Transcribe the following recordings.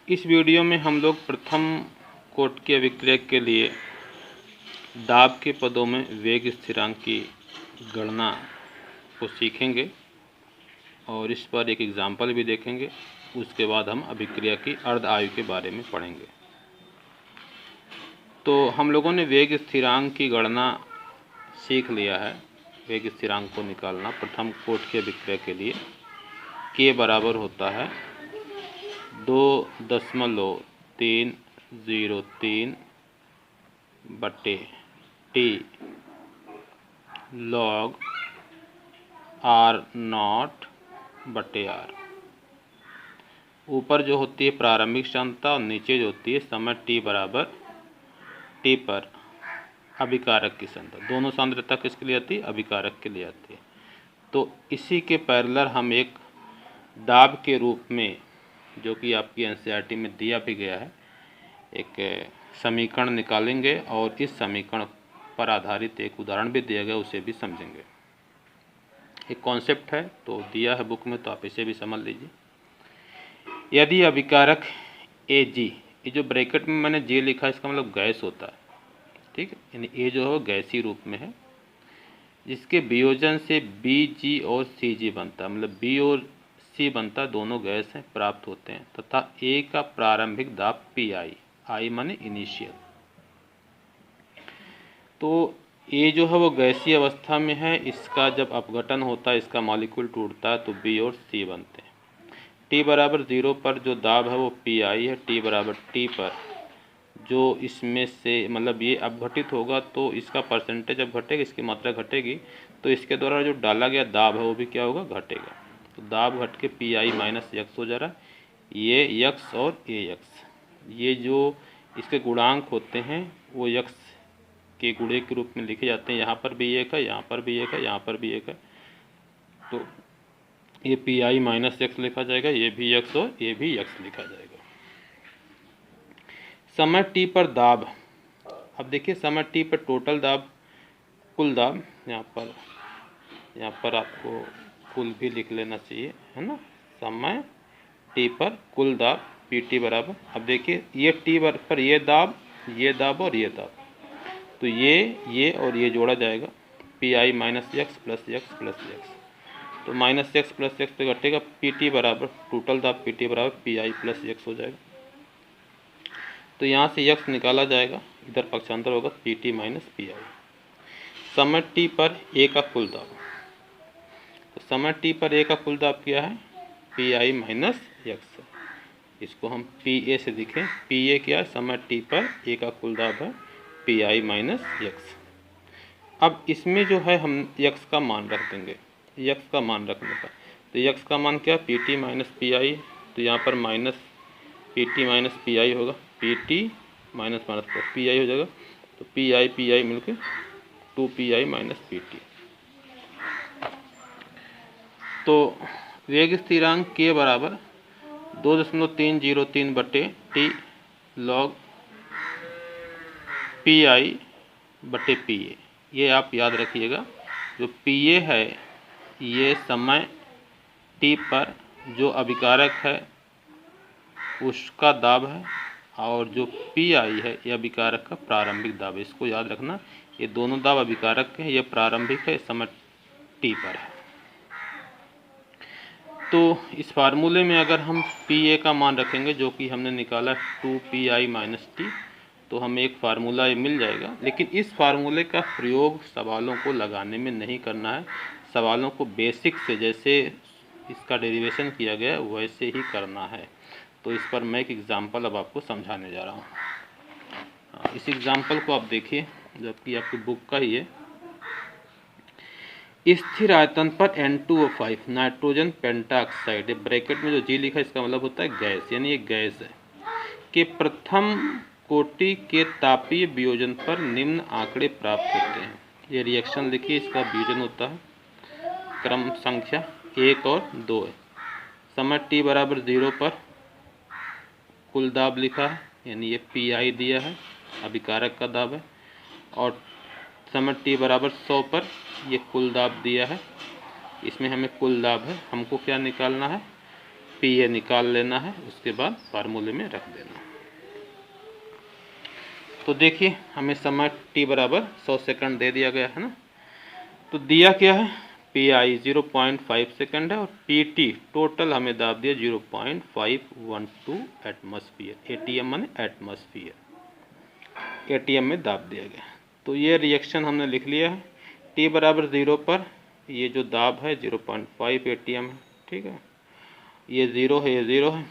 इस वीडियो में हम लोग प्रथम कोटि के अभिक्रिया के लिए दाब के पदों में वेग स्थिरांक की गणना को सीखेंगे और इस पर एक एग्जाम्पल भी देखेंगे। उसके बाद हम अभिक्रिया की अर्ध आयु के बारे में पढ़ेंगे। तो हम लोगों ने वेग स्थिरांक की गणना सीख लिया है। वेग स्थिरांक को निकालना प्रथम कोटि के अभिक्रिया के लिए k बराबर होता है 2.303 बटे t log r0 बटे r। ऊपर जो होती है प्रारंभिक सांद्रता और नीचे जो होती है समय t बराबर t पर अभिकारक की सांद्रता। दोनों सांद्रता किसके लिए आती है? अभिकारक के लिए आती है। तो इसी के पैरेलल हम एक दाब के रूप में, जो कि आपकी एनसीईआरटी में दिया भी गया है, एक समीकरण निकालेंगे और इस समीकरण पर आधारित एक उदाहरण भी दिया गया, उसे भी समझेंगे। एक कॉन्सेप्ट है तो दिया है बुक में, तो आप इसे भी समझ लीजिए। यदि अभिकारक Ag, ये जो ब्रैकेट में मैंने J लिखा है इसका मतलब गैस होता है, ठीक है, यानी A जो है वो गैसीय रूप में है, जिसके वियोजन से Bg और Cg बनता है, मतलब B और C बनता है, दोनों गैस हैं, प्राप्त होते हैं, तथा A का प्रारंभिक दाब Pi, I माने इनिशियल। तो A जो है वो गैसीय अवस्था में है, इसका जब अपघटन होता है, इसका मॉलिक्यूल टूटता है तो B और C बनते हैं। T बराबर 0 पर जो दाब है वो Pi है। T बराबर T पर जो इसमें से मतलब ये अपघटित होगा तो इसका परसेंटेज अब घटेगा, इसकी मात्रा घटेगी, तो इसके द्वारा जो डाला गया दाब है वो भी क्या होगा? घटेगा। तो दाब घट के Pi माइनस x हो जा रहा है। ये x और ये x, ये जो इसके गुणांक होते हैं वो x के गुणे के रूप में लिखे जाते हैं। यहाँ पर भी एक है, यहाँ पर भी एक है, यहाँ पर भी एक है, तो ये Pi माइनस x लिखा जाएगा, ये भी x और ये भी x लिखा जाएगा। समय t पर दाब, अब देखिए समय t पर टोटल दाब, कुल दाब, यहाँ पर आपको कुल भी लिख लेना चाहिए, है ना। समय t पर कुल दाब Pt बराबर, अब देखिए ये t पर ये दाब और ये दाब, तो ये और ये जोड़ा जाएगा, Pi minus x plus x plus x, तो माइनस x प्लस x पे घटेगा, Pt बराबर टोटल दाब Pt बराबर Pi प्लस x हो जाएगा। तो यहाँ से x निकाला जाएगा, इधर पक्षांतर होगा Pt माइनस Pi। समय t पर A का कुल दाब, तो समय t पर A का कुल दाब क्या है? Pi minus x। इसको हम Pa से लिखें, Pa क्या है? समय t पर A का कुल दाब है Pi माइनस x। अब इसमें जो है हम x का मान रख देंगे, x का मान रखने का, तो x का मान क्या? Pt माइनस Pi, तो यहाँ पर माइनस Pt माइनस Pi होगा, Pt minus minus plus Pi हो जाएगा, तो Pi मिलके 2Pi माइनस Pt। तो वेग स्थिरांक k बराबर 2.303 बटे t log Pi बटे Pa। ये आप याद रखिएगा, जो Pa है ये समय t पर जो अभिकारक है उसका दाब है, और जो Pi है ये अभिकारक का प्रारंभिक दाब है। इसको याद रखना, ये दोनों दाब अभिकारक के हैं, ये प्रारंभिक है, समय t पर है। तो इस फार्मूले में अगर हम Pa का मान रखेंगे, जो कि हमने निकाला 2Pi माइनस t, तो हमें एक फार्मूला ये मिल जाएगा। लेकिन इस फार्मूले का प्रयोग सवालों को लगाने में नहीं करना है, सवालों को बेसिक से जैसे इसका डेरिवेशन किया गया वैसे ही करना है। तो इस पर मैं एक एग्जाम्पल अब आपको समझाने जा रहा हूँ। इस एग्जाम्पल को आप देखिए, जबकि आपकी बुक का ही है। स्थिर आयतन पर N2O5 नाइट्रोजन पेंटाऑक्साइड, ब्रैकेट में जो G लिखा है इसका मतलब होता है गैस, यानी ये गैस है, कि प्रथम कोटि के तापीय वियोजन पर निम्न आंकड़े प्राप्त होते हैं। ये रिएक्शन लिखिए, इसका वियोजन होता है, क्रम संख्या 1 और 2 है। समय t बराबर 0 पर कुल दाब लिखा है, यानी ये Pi दिया है, अभिकारक का दाब है, और समय t बराबर 100 पर ये कुल दाब दिया है। इसमें हमें कुल दाब है, हमको क्या निकालना है? पी ए निकाल लेना है, उसके बाद फार्मूले में रख देना। तो देखिए हमें समय t बराबर 100 सेकंड दे दिया गया है ना। तो दिया क्या है, पी आई 0.5 सेकंड है और पी टी टोटल हमें दाब दिया 0.512 एटमॉस्फेयर। एटीएम माने एटमॉस्फेयर, एटीएम में दाब दिया गया। तो ये रिएक्शन हमने लिख लिया है। टी बराबर 0 पर ये जो दाब है 0.5 एटीएम है, ठीक है। ये 0 है, ये 0 है।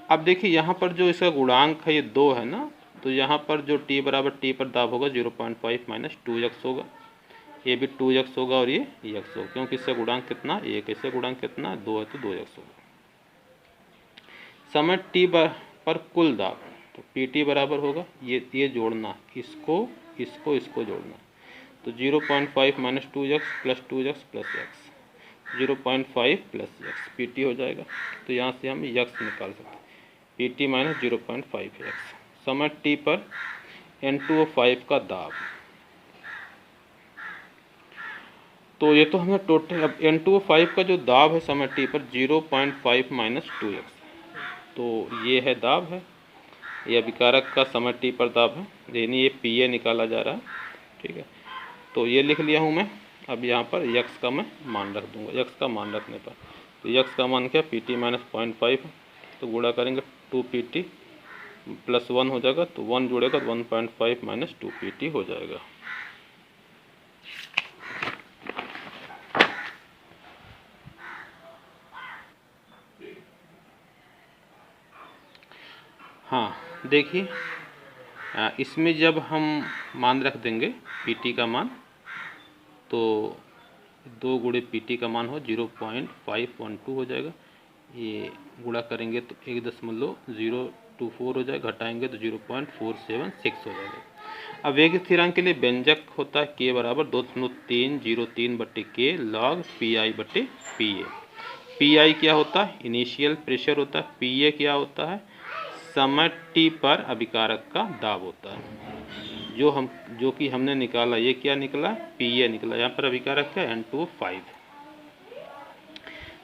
अब देखिए यहाँ पर जो इसका गुणांक है ये 2 है ना, तो यहाँ पर जो टी बराबर टी पर दाब होगा 0.5 माइनस 2x होगा। ये भी 2x होगा और ये x होगा, क्योंकि इससे गुणांक कितना 1, इससे गुणांक कितना 2 है तो 2x होगा। समय t पर कुल दाब, तो Pt बराबर होगा ये जोड़ना, इसको इसको इसको जोड़ना, तो 0.5 minus 2x plus 2x plus x, 0.5 plus x Pt हो जाएगा। तो यहाँ से हम x निकाल सकते हैं, Pt माइनस 0.5x। समय t पर N2O5 का दाब, तो ये तो हमें टोटल, अब N2O5 का जो दाब है समय t पर 0.5 माइनस 2x, तो ये है दाब है, ये अभिकारक का समय t पर दाब है, यानी ये पी निकाला जा रहा है, ठीक है। तो ये लिख लिया हूँ मैं। अब यहाँ पर x का मैं मान रख दूँगा। x का मान रखने पर तो x का मान क्या, Pt माइनस 0.5 है, तो गुणा करेंगे 2Pt प्लस 1 हो जाएगा, तो 1 जुड़ेगा तो 1.5 माइनस 2Pt हो जाएगा। हाँ देखिए, इसमें जब हम मान रख देंगे Pt का मान, तो 2 गुणे Pt का मान हो 0.512 हो जाएगा। ये गुणा करेंगे तो 1.024 हो जाएगा, घटाएंगे तो 0.476 हो जाएगा। अब वेग स्थिरांक के लिए व्यंजक होता है k बराबर 2.303 बटे k log pi बटे pa। पी क्या होता है, इनिशियल प्रेशर होता है। पी क्या होता है, समय t पर अभिकारक का दाब होता है। जो कि हमने निकाला, ये क्या निकला, पी निकला। यहाँ पर अभिकारक क्या, N2O5।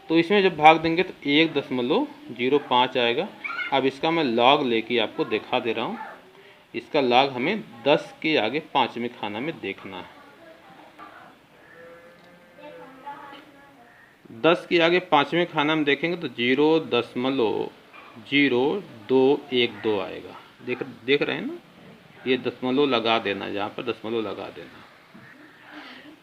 तो इसमें जब भाग देंगे तो 1.05 आएगा। अब इसका मैं लॉग लेके आपको दिखा दे रहा हूँ। इसका लॉग हमें 10 के आगे 5वें खाना में देखना है। 10 के आगे 5वें खाना में देखेंगे तो 0.0212 आएगा। देख रहे हैं ना, ये दशमलव लगा देना, यहाँ पर दशमलव लगा देना।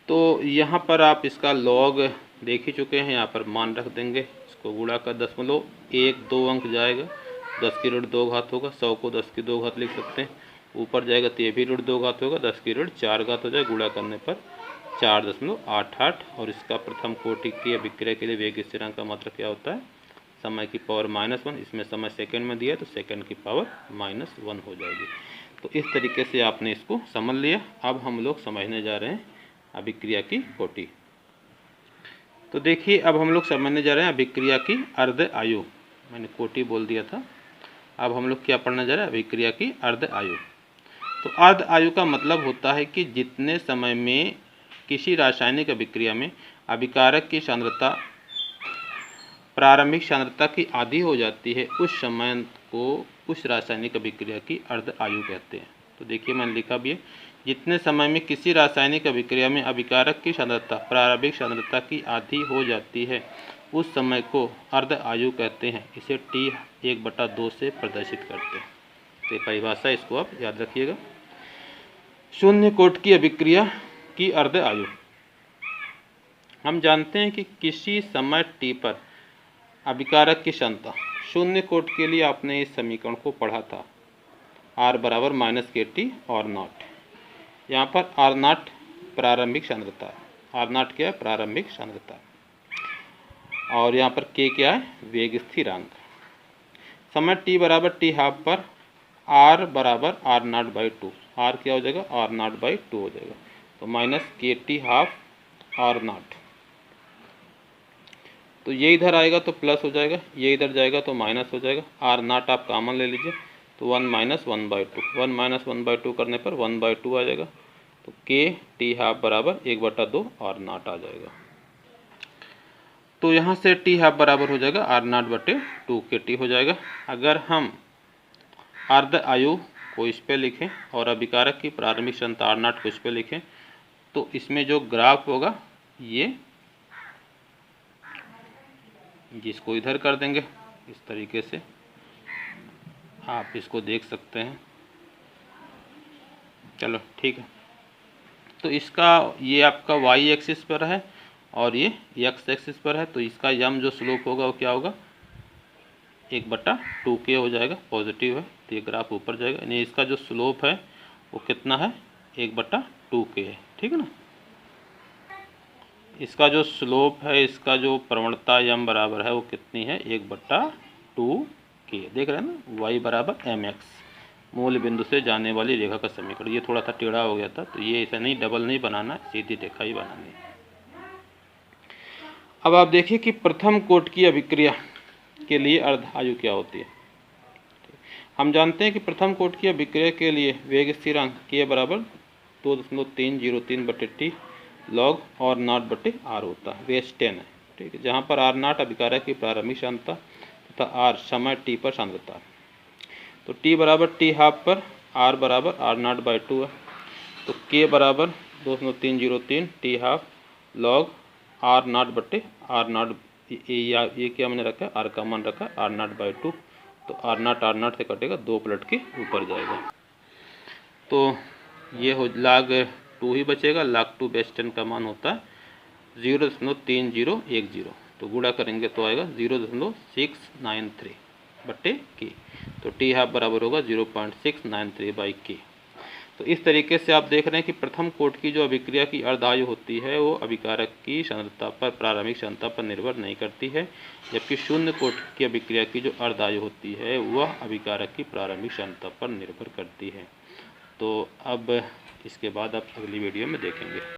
तो यहाँ पर आप इसका लॉग देख ही चुके हैं, यहाँ पर मान रख देंगे, इसको गुणा कर 0.12 अंक जाएगा, 10 की ऋण 2 घात होगा, 100 को 10 की 2 घात लिख सकते हैं, ऊपर जाएगा तो ये भी ऋण 2 घात होगा, 10 की ऋण 4 घात हो जाएगा, गुणा करने पर 4.88। और इसका प्रथम कोटि की अभिक्रिया के लिए वेग स्थिरांक का मात्रक क्या होता है, समय की पावर -1। इसमें समय सेकंड में दिया तो सेकंड की पावर -1 हो जाएगी। तो इस तरीके से आपने इसको समझ लिया। अब हम लोग समझने जा रहे हैं अभिक्रिया की कोटि। तो देखिए अब हम लोग समझने जा रहे हैं अभिक्रिया की अर्ध आयु। मैंने कोटि बोल दिया था। अब हम लोग क्या पढ़ने जा रहे हैं, अभिक्रिया की अर्ध आयु। तो अर्ध आयु का मतलब होता है कि जितने समय में किसी रासायनिक अभिक्रिया में अभिकारक की सांद्रता प्रारंभिक सांद्रता की आधी हो जाती है, उस समय को उस रासायनिक अभिक्रिया की अर्ध आयु कहते हैं। तो देखिए मैंने लिखा भी है, जितने समय में किसी रासायनिक अभिक्रिया में अभिकारक की सांद्रता प्रारंभिक सांद्रता की आधी हो जाती है, उस समय को अर्ध आयु कहते हैं। इसे T1/2 से प्रदर्शित करते हैं। तो परिभाषा इसको आप याद रखिएगा। शून्य कोट की अभिक्रिया की अर्ध आयु। हम जानते हैं कि किसी समय t पर अभिकारक की सांद्रता, शून्य कोट के लिए आपने इस समीकरण को पढ़ा था, R बराबर -kT और नॉट। यहाँ पर R0 प्रारंभिक सांद्रता है, R0 क्या है, प्रारंभिक सांद्रता, और यहाँ पर K क्या है, वेग स्थिरांक। समय t बराबर t½ पर R बराबर R0/2, R क्या हो जाएगा, R0/2 हो जाएगा, तो -kT½ R0। तो ये इधर आएगा तो प्लस हो जाएगा, ये इधर जाएगा तो माइनस हो जाएगा। R0 आप कॉमन ले लीजिए, तो 1 - 1/2, 1 - 1/2 करने पर 1/2 आ जाएगा। तो kT½ बराबर 1/2 R0 आ जाएगा। तो यहाँ से टी हाफ बराबर हो जाएगा R0/2kT हो जाएगा। अगर हम अर्ध आयु को इस पे लिखें और अभिकारक की प्रारंभिक क्षमता R0 को इस पे लिखें तो इसमें जो ग्राफ होगा ये जिसको इधर कर देंगे इस तरीके से आप इसको देख सकते हैं। चलो ठीक है, तो इसका ये आपका y एक्सिस पर है और ये x एक्सिस पर है, तो इसका यम जो स्लोप होगा वो क्या होगा 1/2k हो जाएगा, पॉजिटिव है तो ये ग्राफ ऊपर जाएगा, यानी इसका जो स्लोप है वो कितना है 1/2k है, ठीक है ना। इसका जो स्लोप है, इसका जो प्रवणता यम बराबर है वो कितनी है 1/2k, देख रहे हैं ना, y बराबर mx मूल बिंदु से जाने वाली रेखा का समीकरण। ये थोड़ा सा टेढ़ा हो गया था तो ये ऐसा नहीं, डबल नहीं बनाना, सीधी रेखा ही बनानी। अब आप देखिए कि प्रथम कोट की अभिक्रिया के लिए अर्ध आयु क्या होती है। हम जानते हैं कि प्रथम कोट की अभिक्रिया के लिए वेग स्थिरांक k बराबर 2.303/t log और R0/r होता है, वेग 10 है, ठीक है, जहाँ पर R0 अभिकारक की प्रारंभिक सांद्रता तथा R समय t पर सांद्रता है। तो t बराबर t हाफ पर R बराबर R0/2 है, तो k बराबर 2.303 t हाफ log R0/R0, ये क्या मैंने रखा है, R का मान रखा है R0/2, तो R0 से कटेगा, 2 पलट के ऊपर जाएगा, तो ये हो log 2 ही बचेगा। log 2 बेस 10 का मान होता है 0.3010, तो गुणा करेंगे तो आएगा 0.693/k, तो t हाफ बराबर होगा 0.693/k। तो इस तरीके से आप देख रहे हैं कि प्रथम कोट की जो अभिक्रिया की अर्ध आयु होती है वो अभिकारक की सांद्रता पर, प्रारंभिक सांद्रता पर निर्भर नहीं करती है, जबकि शून्य कोट की अभिक्रिया की जो अर्ध आयु होती है वह अभिकारक की प्रारंभिक सांद्रता पर निर्भर करती है। तो अब इसके बाद आप अगली वीडियो में देखेंगे।